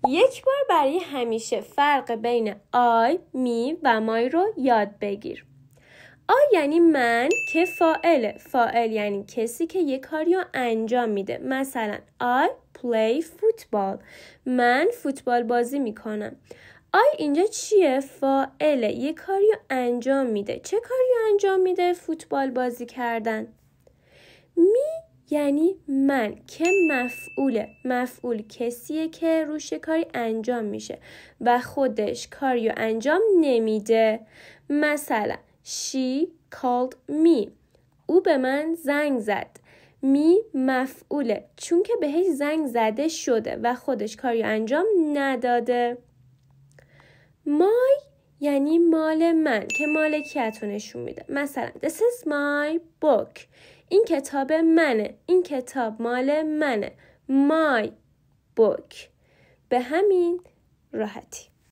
یک بار برای همیشه فرق بین I, me و my رو یاد بگیر. I یعنی من که فاعل یعنی کسی که یک کاری رو انجام میده. مثلا I play football. من فوتبال بازی میکنم. I اینجا چیه؟ فاعله، یک کاری رو انجام میده. چه کاری رو انجام میده؟ فوتبال بازی کردن. me یعنی من که مفعول کسیه که روش کاری انجام میشه و خودش کاری رو انجام نمیده. مثلا She called me. او به من زنگ زد. می مفعوله چون که بهش زنگ زده شده و خودش کاری انجام نداده. My یعنی مال من که مالکیت رو نشون میده. مثلا This is my book. این کتاب منه. این کتاب مال منه. My book. به همین راحتی.